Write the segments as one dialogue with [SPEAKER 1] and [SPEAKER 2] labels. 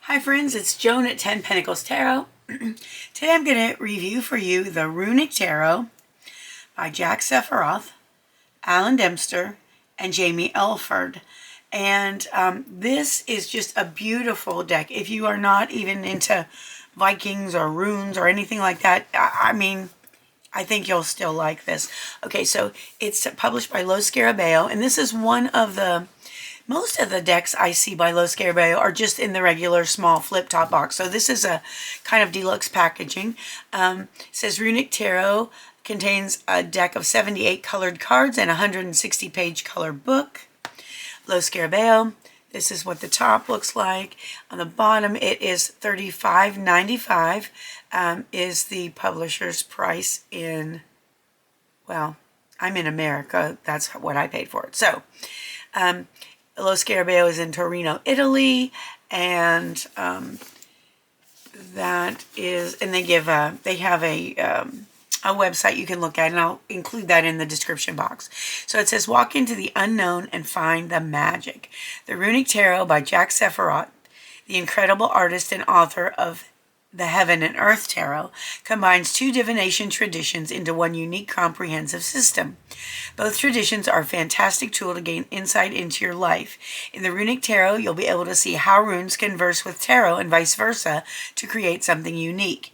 [SPEAKER 1] Hi friends, it's Joan at 10 Pentacles Tarot. Today I'm going to review for you the Runic Tarot by Jack Sephiroth, Alan Dempster, and Jamie Elford. And this is just a beautiful deck. If you are not even into Vikings or runes or anything like that, I think you'll still like this. Okay, so it's published by Los Scarabeo, and this is one of the... Most of the decks I see by Los Scarabeo are just in the regular small flip-top box. So this is a kind of deluxe packaging. It says Runic Tarot contains a deck of 78 colored cards and a 160-page color book. Los Scarabeo, this is what the top looks like. On the bottom, it is $35.95 is the publisher's price in, well, I'm in America. That's what I paid for it. So, Los Scarabeo is in Torino, Italy, and that is, and they have a website you can look at, and I'll include that in the description box. So it says, walk into the unknown and find the magic. The Runic Tarot by Jack Sephiroth, the incredible artist and author of the Heaven and Earth Tarot, combines two divination traditions into one unique comprehensive system. Both traditions are a fantastic tool to gain insight into your life. In the Runic Tarot, you'll be able to see how runes converse with tarot and vice versa to create something unique.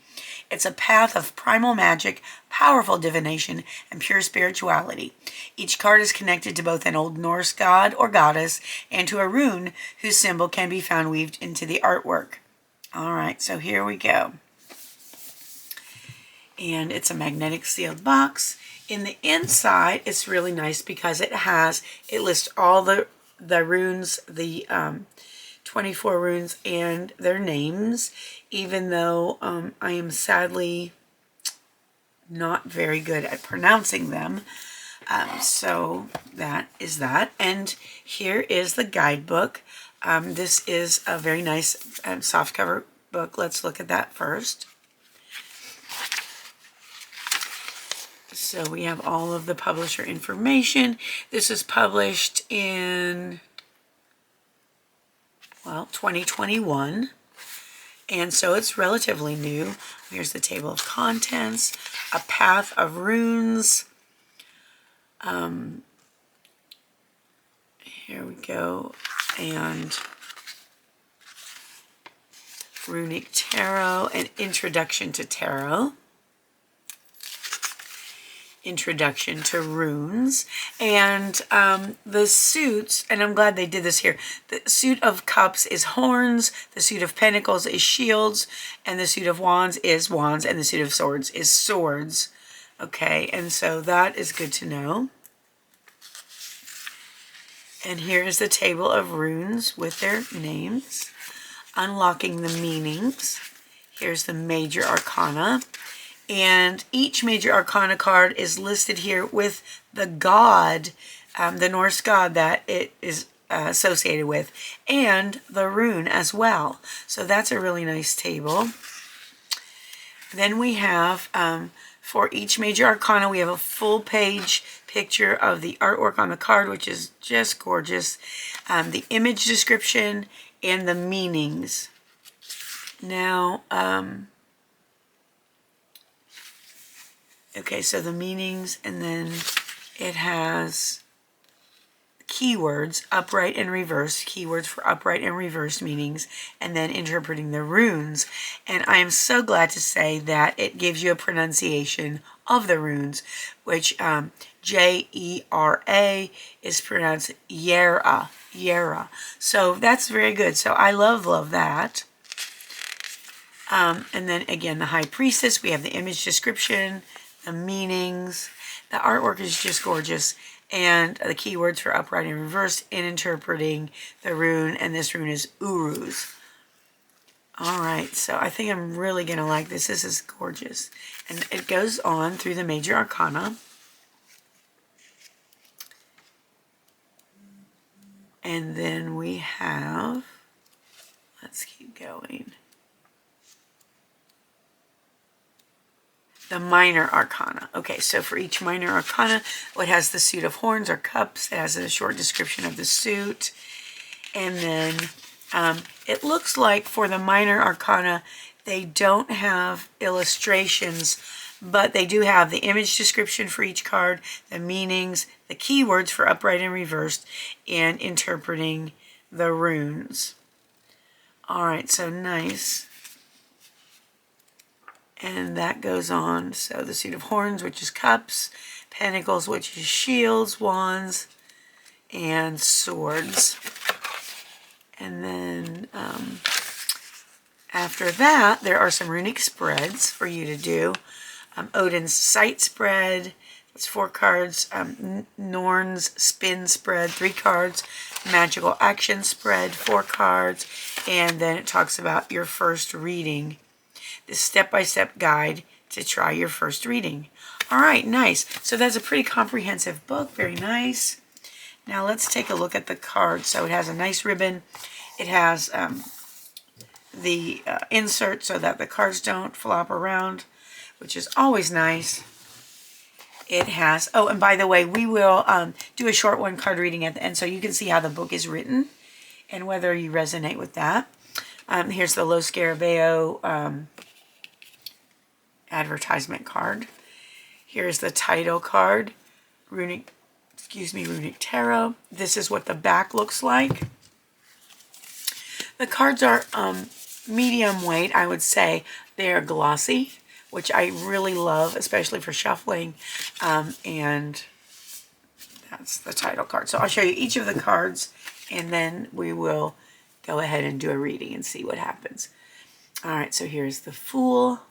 [SPEAKER 1] It's a path of primal magic, powerful divination, and pure spirituality. Each card is connected to both an Old Norse god or goddess and to a rune whose symbol can be found weaved into the artwork. All right, so here we go. And it's a magnetic sealed box. In the inside, it's really nice because it lists all the runes, the 24 runes and their names, even though I am sadly not very good at pronouncing them. So that is that. And here is the guidebook. This is a very nice softcover book. Let's look at that first. So we have all of the publisher information. This is published in, well, 2021. And so it's relatively new. Here's the table of contents, a path of runes. Here we go. And Runic Tarot, an introduction to tarot, introduction to runes, and the suits, and I'm glad they did this here. The suit of cups is horns, the suit of pentacles is shields, and the suit of wands is wands, and the suit of swords is swords. Okay, and so that is good to know. And here is the table of runes with their names. Unlocking the meanings. Here's the major arcana. And each major arcana card is listed here with the god, the Norse god that it is associated with, and the rune as well. So that's a really nice table. Then we have, for each major arcana, we have a full page picture of the artwork on the card, which is just gorgeous. The image description and the meanings. Now, okay, so the meanings, and then it has keywords, upright and reverse, keywords for upright and reverse meanings, and then interpreting the runes. And I am so glad to say that it gives you a pronunciation of the runes, which J-E-R-A is pronounced Yera, Yera. So that's very good. So I love that. And then again, the High Priestess, we have the image description, the meanings. The artwork is just gorgeous. And the keywords for upright and reverse in interpreting the rune. And this rune is Uruz. All right, so I think I'm really going to like this. This is gorgeous. And it goes on through the major arcana. And then we have, let's keep going, the minor arcana. Okay, so for each minor arcana, it has the suit of horns or cups. It has a short description of the suit. And then It looks like for the minor arcana, they don't have illustrations, but they do have the image description for each card, the meanings, the keywords for upright and reversed, and interpreting the runes. All right, so nice. And that goes on. So the suit of horns, which is cups, pentacles, which is shields, wands, and swords. And then after that, there are some runic spreads for you to do. Odin's sight spread, it's 4 cards. Norn's spin spread, 3 cards. Magical action spread, 4 cards. And then it talks about your first reading. This step-by-step guide to try your first reading. All right, nice. So that's a pretty comprehensive book, very nice. Now let's take a look at the cards. So it has a nice ribbon. It has the insert so that the cards don't flop around, which is always nice. It has, oh, and by the way, we will do a short one card reading at the end so you can see how the book is written and whether you resonate with that. Here's the Los Scarabeo advertisement card. Here's the title card, Runic Tarot. This is what the back looks like. The cards are medium weight, I would say. They are glossy, which I really love, especially for shuffling. And that's the title card. So I'll show you each of the cards, and then we will go ahead and do a reading and see what happens. All right, so here's the Fool,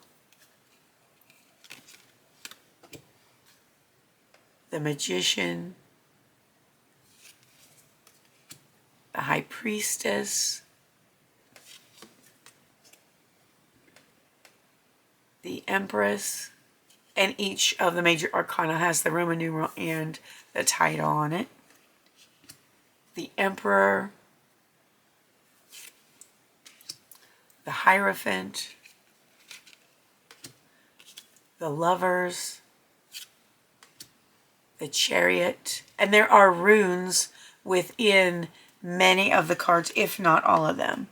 [SPEAKER 1] the Magician, the High Priestess, the Empress, and each of the major arcana has the Roman numeral and the title on it. The Emperor, the Hierophant, the Lovers, the Chariot, and there are runes within many of the cards, if not all of them.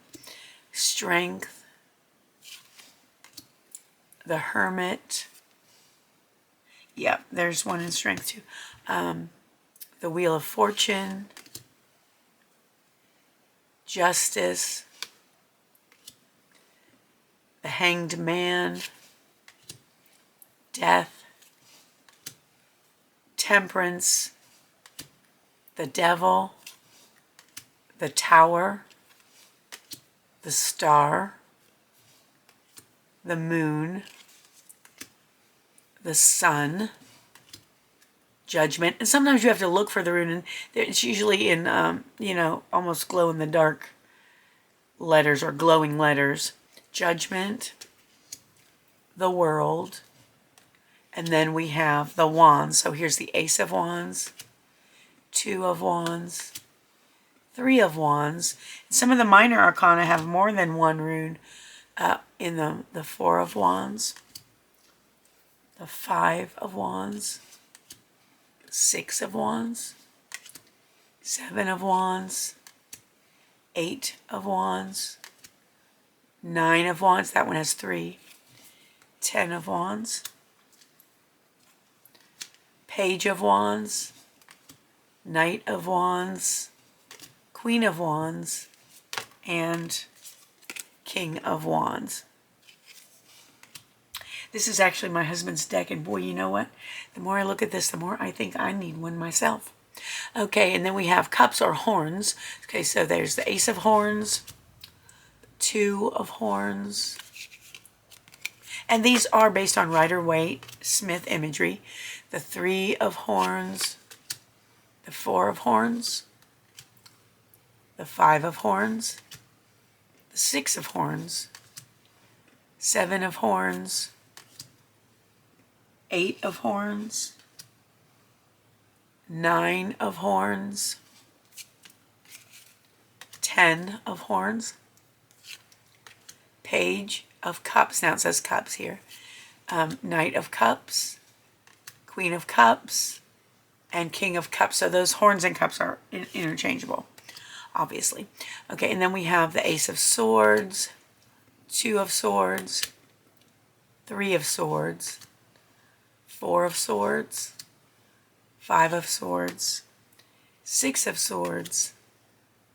[SPEAKER 1] Strength, the Hermit. Yep, there's one in Strength too. The Wheel of Fortune, Justice, the Hanged Man, Death, Temperance, the Devil, the Tower, the Star, the Moon, the Sun, Judgment. And sometimes you have to look for the rune, and it's usually in, you know, almost glow-in-the-dark letters or glowing letters. Judgment, the World, and then we have the Wands. So here's the Ace of Wands, 2 of Wands, 3 of Wands. Some of the minor arcana have more than one rune in the 4 of Wands, the 5 of Wands, 6 of Wands, 7 of Wands, 8 of Wands, 9 of Wands, that one has 3, 10 of Wands, Page of Wands, Knight of Wands, Queen of Wands, and King of Wands. This is actually my husband's deck, and boy, you know what? The more I look at this, the more I think I need one myself. Okay, and then we have cups or horns. Okay, so there's the Ace of Horns, 2 of Horns, and these are based on Rider-Waite Smith imagery. The 3 of Horns, the 4 of Horns, the 5 of Horns, the 6 of Horns, 7 of Horns, 8 of Horns, 9 of Horns, 10 of Horns, Page of Cups, now it says Cups here, Knight of Cups, Queen of Cups, and King of Cups. So those horns and cups are interchangeable. obviously. Okay, and then we have the Ace of Swords, 2 of Swords, 3 of Swords, 4 of Swords, 5 of Swords, 6 of Swords,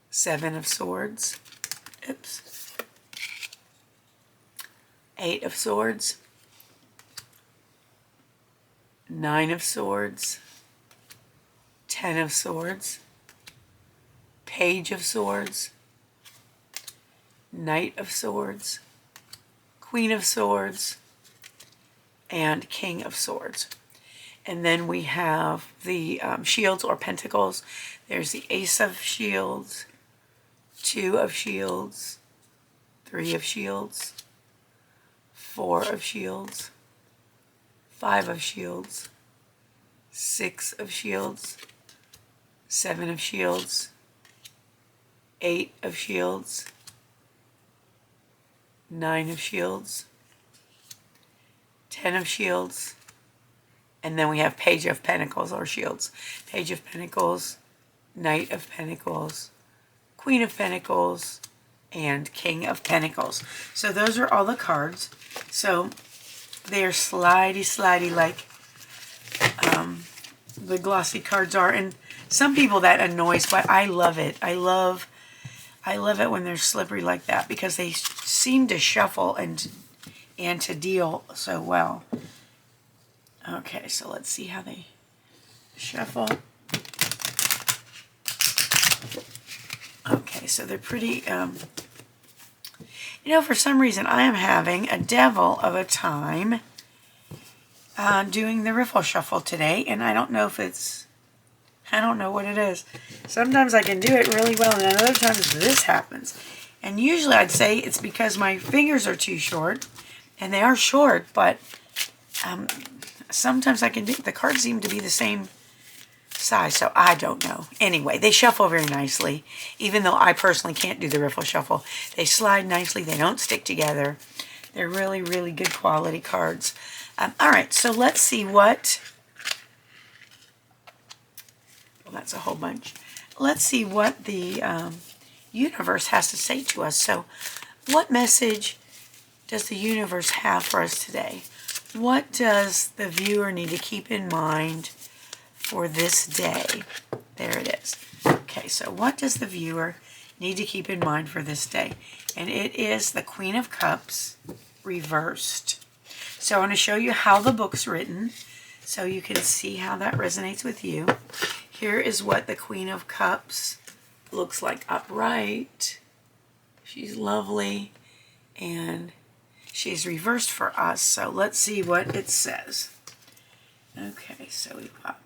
[SPEAKER 1] 7 of Swords, oops, 8 of Swords, 9 of Swords, 10 of Swords, Page of Swords, Knight of Swords, Queen of Swords, and King of Swords. And then we have the shields or pentacles. There's the Ace of Shields, 2 of Shields, 3 of Shields, 4 of Shields, 5 of Shields, 6 of Shields, 7 of Shields, 8 of Shields, 9 of Shields, 10 of Shields, and then we have Page of Pentacles or Shields. Page of Pentacles, Knight of Pentacles, Queen of Pentacles, and King of Pentacles. So those are all the cards. So they are slidey like the glossy cards are. And some people that annoys, but I love it. I love it when they're slippery like that because they seem to shuffle and to deal so well. Okay, so let's see how they shuffle. Okay, so they're pretty, you know, for some reason I am having a devil of a time doing the riffle shuffle today, and I don't know if it's, I don't know what it is. Sometimes I can do it really well, and then other times this happens. And usually I'd say it's because my fingers are too short, and they are short, but sometimes I can do, the cards seem to be the same size, so I don't know. Anyway, they shuffle very nicely, even though I personally can't do the riffle shuffle. They slide nicely, they don't stick together. They're really, really good quality cards. All right, so let's see what, well, that's a whole bunch. Let's see what the universe has to say to us. So what message does the universe have for us today? What does the viewer need to keep in mind for this day? There it is. Okay, so what does the viewer need to keep in mind for this day? And it is the Queen of Cups reversed. So I want to show you how the book's written so you can see how that resonates with you. Here is what the Queen of Cups looks like upright. She's lovely, and she's reversed for us, so let's see what it says. Okay, so we've got...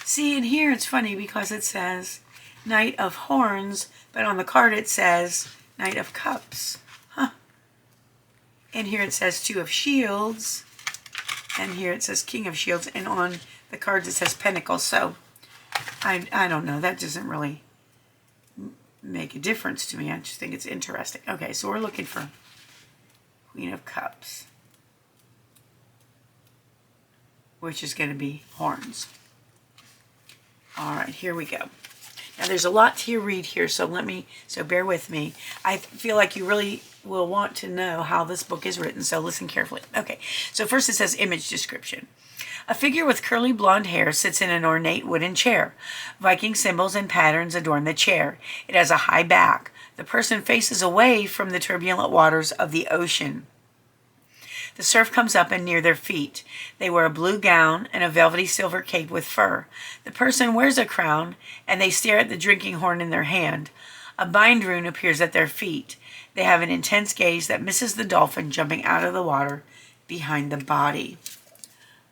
[SPEAKER 1] See, in here it's funny because it says Knight of Horns, but on the card it says Knight of Cups. Huh. And here it says 2 of Shields, and here it says King of Shields, and on the cards it says Pentacles, so I don't know, that doesn't really make a difference to me. I just think it's interesting. Okay, so we're looking for Queen of Cups, which is going to be horns. All right, here we go. Now there's a lot to read here, so bear with me. I feel like you really will want to know how this book is written, so listen carefully. Okay, so first it says image description. A figure with curly blonde hair sits in an ornate wooden chair. Viking symbols and patterns adorn the chair. It has a high back. The person faces away from the turbulent waters of the ocean. The surf comes up and near their feet. They wear a blue gown and a velvety silver cape with fur. The person wears a crown, and they stare at the drinking horn in their hand. A bind rune appears at their feet. They have an intense gaze that misses the dolphin jumping out of the water behind the body.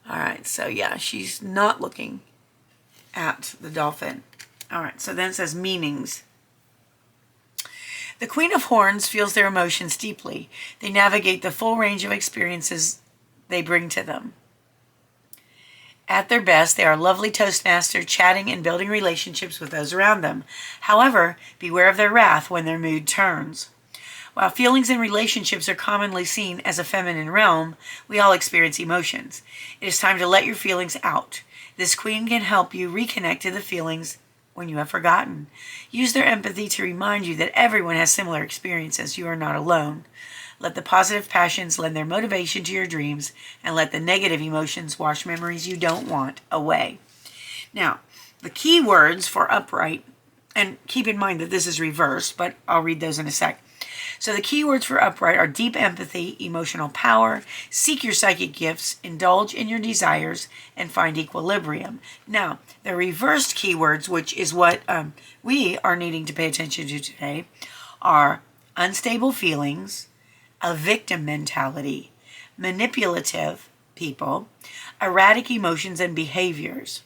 [SPEAKER 1] All right, so yeah, she's not looking at the dolphin. All right, so then it says meanings. The Queen of Horns feels their emotions deeply. They navigate the full range of experiences they bring to them. At their best, they are lovely toastmasters, chatting and building relationships with those around them. However, beware of their wrath when their mood turns. While feelings and relationships are commonly seen as a feminine realm, we all experience emotions. It is time to let your feelings out. This queen can help you reconnect to the feelings when you have forgotten. Use their empathy to remind you that everyone has similar experiences. You are not alone. Let the positive passions lend their motivation to your dreams, and let the negative emotions wash memories you don't want away. Now, the key words for upright, and keep in mind that this is reversed, but I'll read those in a sec. So the key words for upright are deep empathy, emotional power, seek your psychic gifts, indulge in your desires, and find equilibrium. Now, the reversed keywords, which is what we are needing to pay attention to today, are unstable feelings, a victim mentality, manipulative people, erratic emotions and behaviors.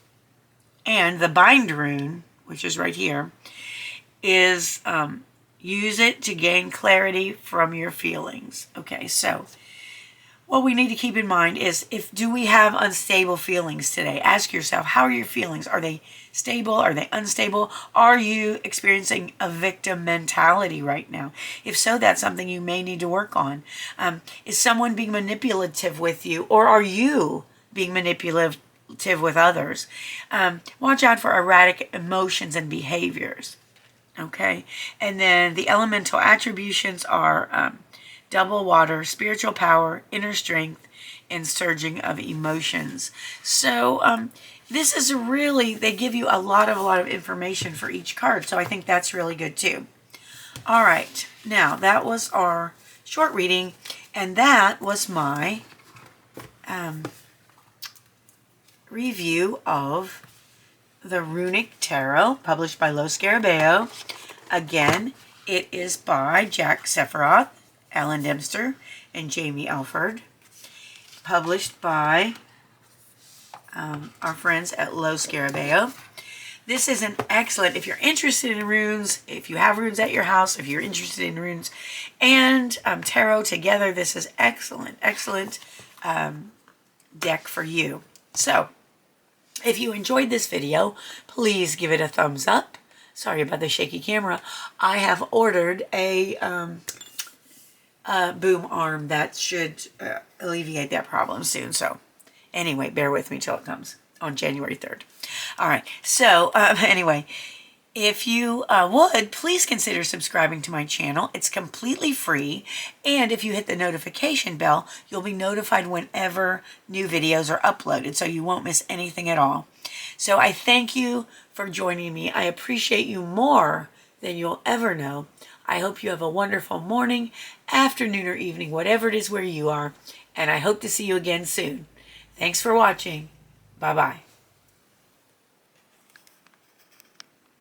[SPEAKER 1] And the bind rune, which is right here, is use it to gain clarity from your feelings. Okay, so what we need to keep in mind is, do we have unstable feelings today? Ask yourself, how are your feelings? Are they stable? Are they unstable? Are you experiencing a victim mentality right now? If so, that's something you may need to work on. Is someone being manipulative with you, or are you being manipulative with others? Watch out for erratic emotions and behaviors. Okay, and then the elemental attributions are double water, spiritual power, inner strength, and surging of emotions. So this is really, they give you a lot of information for each card. So I think that's really good too. All right, now that was our short reading, and that was my review of the Runic Tarot, published by Los Scarabeo. Again, it is by Jack Sephiroth, Alan Dempster, and Jamie Elford. Published by our friends at Los Scarabeo. This is an excellent, if you're interested in runes, if you have runes at your house, if you're interested in runes and tarot together, this is excellent deck for you. So, if you enjoyed this video, please give it a thumbs up. Sorry about the shaky camera. I have ordered a boom arm that should alleviate that problem soon. So anyway, bear with me till it comes on January 3rd. All right. So anyway, if you would, please consider subscribing to my channel. It's completely free. And if you hit the notification bell, you'll be notified whenever new videos are uploaded, so you won't miss anything at all. So I thank you for joining me. I appreciate you more than you'll ever know. I hope you have a wonderful morning, afternoon, or evening, whatever it is where you are. And I hope to see you again soon. Thanks for watching. Bye-bye.